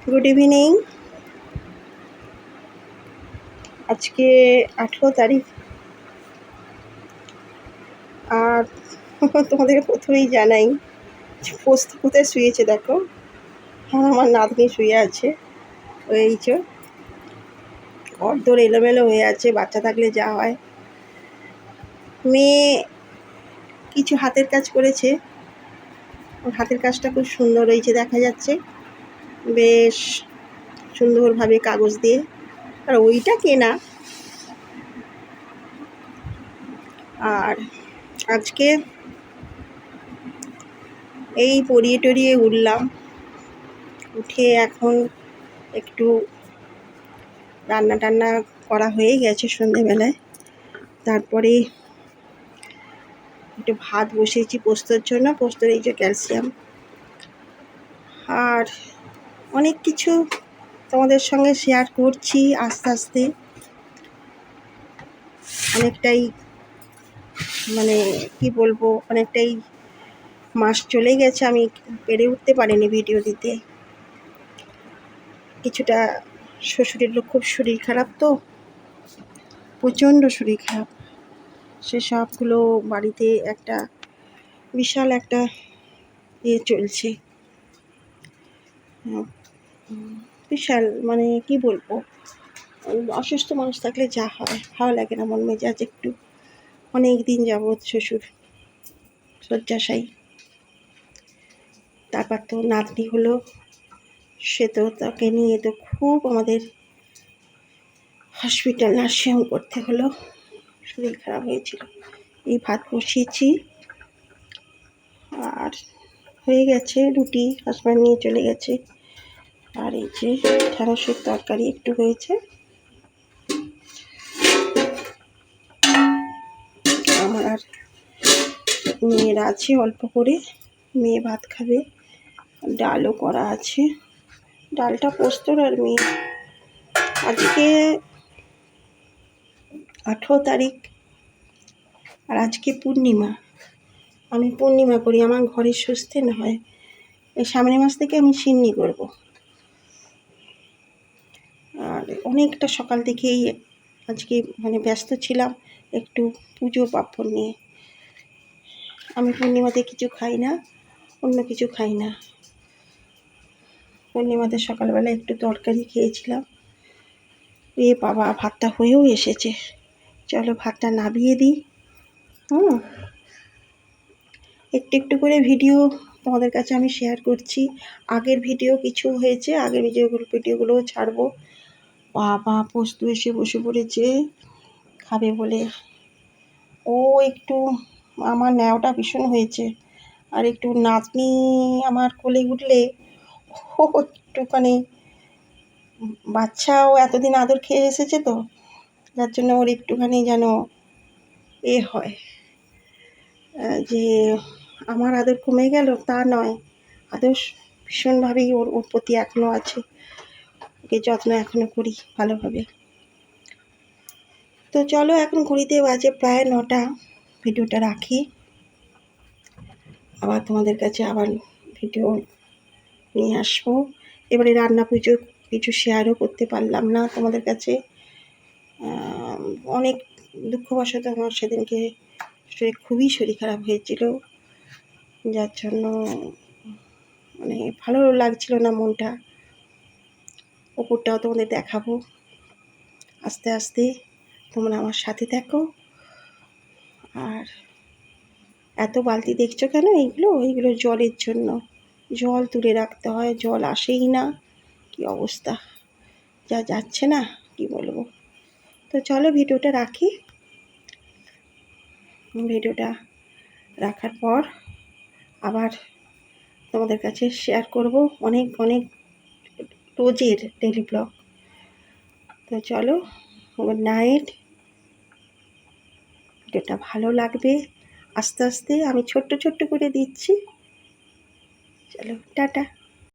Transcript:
Good evening. আজকে 18 তারিখ। আর তোমাদেরকে প্রথমেই জানাই পোস্ত কোথায় শুয়েছে দেখো। হ্যাঁ, আমার নাতনি শুয়ে আছে। ওই যে ঘরদোর এলোমেলো হয়ে আছে, বাচ্চা থাকলে যা হয়। মেয়ে কিছু হাতের কাজ করেছে, ওর হাতের কাজটা খুব সুন্দর হয়েছে, দেখা যাচ্ছে বেশ সুন্দরভাবে কাগজ দিয়ে। আর ওইটা কেনা। আর আজকে এই পড়িয়ে টরিয়ে উঠলাম, উঠে এখন একটু রান্না টান্না করা হয়ে গেছে সন্ধেবেলায়। তারপরে একটু ভাত বসিয়েছি পোস্তর জন্য, পোস্তর এই যে ক্যালসিয়াম। আর অনেক কিছু তোমাদের সঙ্গে শেয়ার করছি আস্তে আস্তে। অনেকটাই মানে কি বলবো, অনেকটাই মাস চলে গেছে, আমি পেরে উঠতে পারিনি ভিডিও দিতে। কিছুটা শ্বশুরের খুব শরীর খারাপ, তো প্রচণ্ড শরীর খারাপ। সেসবগুলো বাড়িতে একটা বিশাল একটা চলছে, বিশাল মানে কি বলবো। অসুস্থ মানুষ থাকলে যা হয়, ভালো লাগে না, মন মেজাজ একটু। অনেক দিন যাবৎ শ্বশুর শয্যাশায়ী। তারপর তো নাতনি হলো, সে তো তাকে নিয়ে তো খুব আমাদের হসপিটাল নার্সিংহোম করতে হলো, শরীর খারাপ হয়েছিল। এই ভাত বসিয়েছি আর হয়ে গেছে, রুটি হাজব্যান্ড নিয়ে চলে গেছে। আর এই যে ঢেঁড়সের তরকারি একটু হয়েছে। আমার আর মেয়েরা আছে অল্প করে, মেয়ে ভাত খাবে। ডালও করা আছে, ডালটা পোস্তর। আর মেয়ে আজকে 18 তারিখ, আর আজকে পূর্ণিমা। আমি পূর্ণিমা করি, আমার ঘরে সুস্থে না হয়। এই সামনের মাস থেকে আমি সিন্নি করব। আর অনেকটা সকাল থেকেই আজকে মানে ব্যস্ত ছিলাম একটু পুজো পার্বণ নিয়ে। আমি পূর্ণিমাতে কিছু খাই না, অন্য কিছু খাই না। পূর্ণিমাতে সকালবেলা একটু তরকারি খেয়েছিলাম। এ বাবা, ভাতটা হয়েও এসেছে। চলো ভাতটা নামিয়ে দিই। একটু একটু করে ভিডিও তোমাদের কাছে আমি শেয়ার করছি। আগের ভিডিও কিছু হয়েছে, আগের ভিডিওগুলোও ছাড়বো। বাবা, পোস্ত এসে বসে পড়েছে খাবে বলে। ও একটু আমার ন্যাওটা ভীষণ হয়েছে। আর একটু নাতনি আমার কোলে উঠলে ও একটুখানি, বাচ্চাও এতদিন আদর খেয়ে এসেছে তো, যার জন্য ওর একটুখানি যেন হয়, যে আমার আদর কমে গেল তা নয়, আদর ভীষণভাবেই ওর প্রতি এখনও আছে। ওকে যত্ন এখনও করি ভালোভাবে। তো চলো, এখন ঘড়িতে বাজে প্রায় 9টা। ভিডিওটা রাখি, আবার তোমাদের কাছে আবার ভিডিও নিয়ে আসবো। এবারে রান্না পুজো কিছু শেয়ারও করতে পারলাম না তোমাদের কাছে। অনেক দুঃখবশত আমার সেদিনকে খুবই শরীর খারাপ হয়েছিল, যার জন্য মানে ভালো লাগছিল না মনটা। ওপরটাও তোমাদের দেখাবো আস্তে আস্তে, তোমরা আমার সাথে থাকো। আর এত বালতি দেখছো কেন? এইগুলো জলের জন্য, জল তুলে রাখতে হয়, জল আসেই না। কি অবস্থা, যা যাচ্ছে না কি বলবো। তো চলো ভিডিওটা রাখি। ভিডিওটা রাখার পর আবার তোমাদের কাছে শেয়ার করব অনেক অনেক রোজের ডেইলি ব্লগ। তো চলো, গুড নাইট। ভিডিওটা ভালো লাগবে, আস্তে আস্তে আমি ছোট্ট ছোট্ট করে দিচ্ছি। চলো, টাটা।